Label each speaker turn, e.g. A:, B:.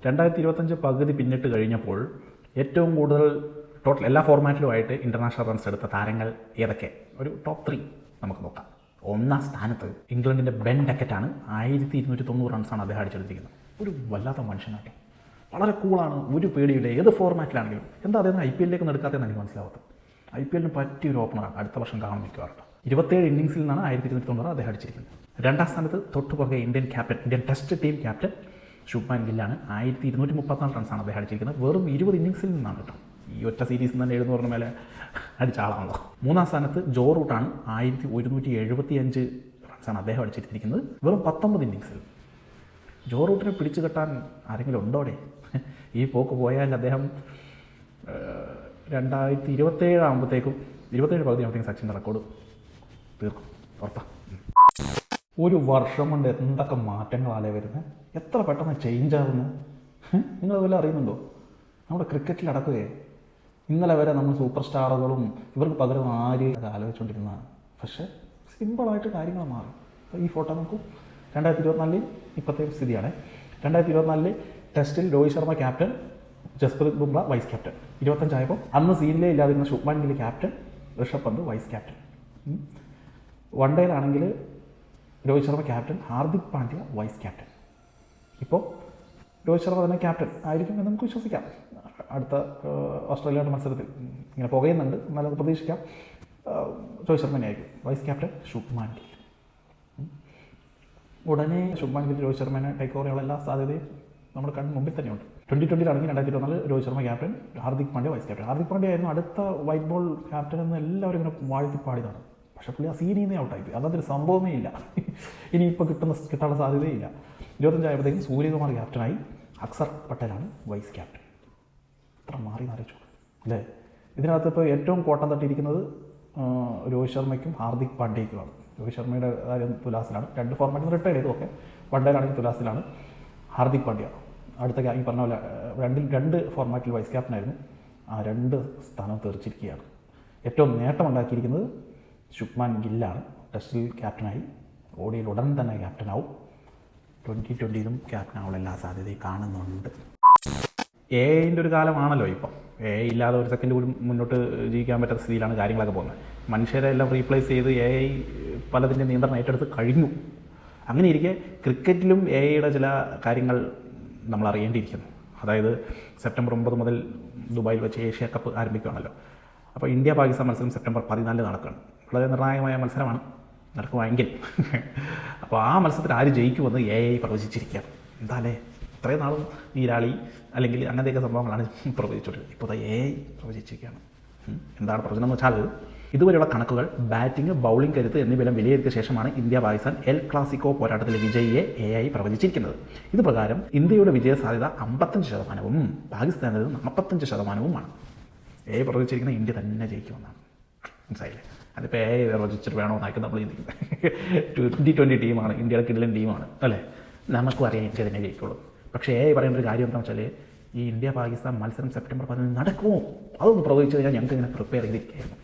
A: 2025 പകുതി പിന്നിട്ട് കഴിഞ്ഞപ്പോൾ ഏറ്റവും കൂടുതൽ ടോട്ടൽ എല്ലാ ഫോർമാറ്റിലുമായിട്ട് ഇൻ്റർനാഷണൽ റൺസ് എടുത്ത താരങ്ങൾ ഏതൊക്കെ? ഒരു ടോപ്പ് 3 നമുക്ക് നോക്കാം. ഒന്നാം സ്ഥാനത്ത് ഇംഗ്ലണ്ടിൻ്റെ ബെൻ ഡക്കറ്റാണ്. 1290 റൺസാണ് അദ്ദേഹം അടിച്ചെടുത്തിരിക്കുന്നത്. ഒരു വല്ലാത്ത മനുഷ്യനാട്ടോ, വളരെ കൂളാണ്, ഒരു പേടിയില്ല ഏത് ഫോർമാറ്റിലാണെങ്കിലും. എന്താ അദ്ദേഹം IPL എടുക്കാത്തതെന്ന് എനിക്ക് മനസ്സിലാവാത്തത്. IPL പറ്റിയൊരു ഓപ്പണറാണ്, അടുത്ത വർഷം കാണാൻ മിക്കവാറും. 27 ഇന്നിങ്സിൽ നിന്നാണ് 1290 അദ്ദേഹം അടിച്ചിരിക്കുന്നത്. രണ്ടാം സ്ഥാനത്ത് തൊട്ടുപുറകെ Indian test team captain Shubman ഗില്ലാണ്. 1234 റൺസാണ് അദ്ദേഹം അടിച്ചിരിക്കുന്നത്. വെറും 20 ഇന്നിങ്സിൽ നിന്നാണ് കേട്ടോ. ഈ ഒറ്റ സീരീസിൽ തന്നെ 700 മേലെ അടിച്ച ആളാണല്ലോ. മൂന്നാം സ്ഥാനത്ത് ജോ റൂട്ടാണ്. 1175 റൺസാണ് അദ്ദേഹം അടിച്ചിരിക്കുന്നത് വെറും 19 ഇന്നിങ്സിൽ. ജോ റൂട്ടിനെ പിടിച്ചു കെട്ടാൻ ആരെങ്കിലും ഉണ്ടോടെ? ഈ പോക്ക് പോയാൽ അദ്ദേഹം 2027 ആകുമ്പോഴത്തേക്കും 27 പകുതി ആകുമ്പോഴത്തേക്കും സച്ചിൻ്റെ റെക്കോർഡ് തീർക്കും, ഉറപ്പാണ്. ഒരു വർഷം കൊണ്ട് എന്തൊക്കെ മാറ്റങ്ങളാലേ വരുന്നത്, എത്ര പെട്ടെന്ന് ചേഞ്ച് ആകുന്നു. നിങ്ങളതുപോലെ അറിയുന്നുണ്ടോ? നമ്മുടെ ക്രിക്കറ്റിൽ അടക്കുകയെ ഇന്നലെ വരെ നമ്മൾ സൂപ്പർ സ്റ്റാറുകളും ഇവർക്ക് പകരം ആര് ആലോചിച്ചുകൊണ്ടിരുന്നതാണ്. പക്ഷേ സിമ്പിളായിട്ട് കാര്യങ്ങൾ മാറും. ഈ ഫോട്ടോ നോക്കൂ. 2024 ഇപ്പോഴത്തെ സ്ഥിതിയാണ്. 2024 ടെസ്റ്റിൽ Rohit Sharma captain, Jasprit Bumrah vice captain. 25 ആയപ്പോൾ അന്ന് സീനിലേ ഇല്ലാതിരുന്ന Shubman Gill captain, Rishabh Pant vice captain. One ഡേയിലാണെങ്കിൽ Rohit Sharma captain, Hardik Pandya vice captain. ഇപ്പോൾ രോഹിത് ശർമ്മ തന്നെ ക്യാപ്റ്റൻ ആയിരിക്കും എന്ന് നമുക്ക് വിശ്വസിക്കാം. അടുത്ത ഓസ്ട്രേലിയയുടെ മത്സരത്തിൽ ഇങ്ങനെ പുകയുന്നുണ്ട്, എന്നാലും പ്രതീക്ഷിക്കാം രോഹിത് ശർമ്മനെ ആയിരിക്കും വൈസ് ക്യാപ്റ്റൻ ശുഭ്മാൻ ഗിൽ. ഉടനെ ശുഭ്മാൻ ഗിൽ രോഹിത് ശർമ്മനെ ടേക്ക് ഓവർ ചെയ്യാനുള്ള എല്ലാ സാധ്യതയും നമ്മുടെ കണ്ണിന് മുമ്പിൽ തന്നെയുണ്ട്. 2020 2024 Rohit Sharma captain, Hardik Pandya vice captain. Hardik Pandya ആയിരുന്നു അടുത്ത വൈറ്റ് ബോൾ ക്യാപ്റ്റൻ എന്ന് എല്ലാവരും ഇങ്ങനെ വാഴ്ത്തിപ്പാടിയതാണ്. പക്ഷേ പുള്ളി ആ സീനിൽ നിന്നേ ഔട്ടായിപ്പോയി. അതൊരു സംഭവമേ ഇല്ല. ഇനിയിപ്പോൾ കിട്ടാനുള്ള സാധ്യതയില്ല. 25 ആയപ്പോഴത്തേക്കും സൂര്യകുമാർ ക്യാപ്റ്റനായി, അക്സർ പട്ടേലാണ് വൈസ് ക്യാപ്റ്റൻ. ഇത്ര മാറി അറിയിച്ചു അല്ലേ? ഇതിനകത്ത് ഇപ്പോൾ ഏറ്റവും കോട്ടം തട്ടിയിരിക്കുന്നത് രോഹിത് ശർമ്മയ്ക്കും ഹാർദിക് പാണ്ഡ്യയ്ക്കുമാണ്. രോഹിത് ശർമ്മയുടെ കാര്യം തുലാസിലാണ്. 2 ഫോർമാറ്റിൽ റിട്ടയർ ചെയ്തു. ഓക്കെ, വൺ ഡേയിലാണെങ്കിൽ തുലാസിലാണ്. ഹാർദിക് പാണ്ഡ്യ അടുത്ത ഈ പറഞ്ഞ പോലെ 2 ഫോർമാറ്റിൽ വൈസ് ക്യാപ്റ്റനായിരുന്നു. ആ 2 സ്ഥാനം തെറിച്ചിരിക്കുകയാണ്. ഏറ്റവും നേട്ടമുണ്ടാക്കിയിരിക്കുന്നത് ശുഭ്മാൻ ഗില്ലാണ്. ടെസ്റ്റിൽ ക്യാപ്റ്റനായി, ODIയിൽ ഉടൻ തന്നെ ക്യാപ്റ്റനാവും. 2020 ക്യാപ്റ്റനാവുള്ള എല്ലാ സാധ്യതയും കാണുന്നുണ്ട്. AI ഒരു കാലമാണല്ലോ ഇപ്പോൾ. AI ഇല്ലാതെ ഒരു സെക്കൻഡ് കൂടി മുന്നോട്ട് ജീവിക്കാൻ പറ്റാത്ത സ്ഥിതിയിലാണ് കാര്യങ്ങളൊക്കെ പോകുന്നത്. മനുഷ്യരെ എല്ലാം റീപ്ലേസ് ചെയ്ത് AI പലതിൻ്റെ നിയന്ത്രണം ഏറ്റെടുത്ത് കഴിഞ്ഞു. അങ്ങനെ ഇരിക്കെ ക്രിക്കറ്റിലും AI ചില കാര്യങ്ങൾ നമ്മൾ അറിയേണ്ടിയിരിക്കുന്നു. അതായത് സെപ്റ്റംബർ 9 മുതൽ ദുബായിൽ വെച്ച് ഏഷ്യ കപ്പ് ആരംഭിക്കുകയാണല്ലോ. അപ്പോൾ ഇന്ത്യ പാകിസ്ഥാൻ മത്സരം സെപ്റ്റംബർ 14 നടക്കുകയാണ്. വളരെ നിർണായകമായ മത്സരമാണ് നടക്കുമെങ്കിൽ. അപ്പോൾ ആ മത്സരത്തിൽ ആര് ജയിക്കുമെന്ന് AI പ്രവചിച്ചിരിക്കുകയാണ്. എന്താല്ലേ, ഇത്രയും നാളും നീരാളി അല്ലെങ്കിൽ അങ്ങനത്തെയൊക്കെ സംഭവങ്ങളാണ് പ്രവചിച്ചുകൊണ്ടിരുന്നത്. ഇപ്പോൾ AI പ്രവചിച്ചിരിക്കുകയാണ്. എന്താണ് പ്രവചനം എന്ന് വെച്ചാൽ, ഇതുവരെയുള്ള കണക്കുകൾ, ബാറ്റിംഗ്, ബൗളിംഗ് കരുത്ത് എന്നിവയെല്ലാം വിലയിരുത്തിയ ശേഷമാണ് ഇന്ത്യ പാകിസ്ഥാൻ എൽ ക്ലാസിക്കോ പോരാട്ടത്തിലെ വിജയിയെ AI പ്രവചിച്ചിരിക്കുന്നത്. ഇത് പ്രകാരം ഇന്ത്യയുടെ വിജയ സാധ്യത 55%, പാകിസ്ഥാനത് 45%. AI പ്രവചിച്ചിരിക്കുന്ന ഇന്ത്യ തന്നെ ജയിക്കുമെന്നാണ്. മനസ്സിലായില്ലേ? അതിപ്പോൾ AI പ്രവചിച്ചിട്ട് വേണമെന്നായിരിക്കും നമ്മൾ ചിന്തിക്കുന്നത്. 2020 ടീമാണ്, ഇന്ത്യയുടെ കിടിലൻ ടീമാണ് അല്ലേ? നമുക്കും അറിയാം ഇന്ത്യ തന്നെ ജയിക്കുള്ളൂ. പക്ഷേ AI പറയേണ്ട ഒരു കാര്യം എന്താണെന്ന് വെച്ചാൽ, ഈ ഇന്ത്യ പാകിസ്ഥാൻ മത്സരം സെപ്റ്റംബർ 14 നടക്കുമോ? അതൊന്ന് പ്രവചിച്ചു കഴിഞ്ഞാൽ ഞങ്ങൾക്ക് ഇങ്ങനെ പ്രിപ്പയർ ചെയ്തിരിക്കുകയായിരുന്നു.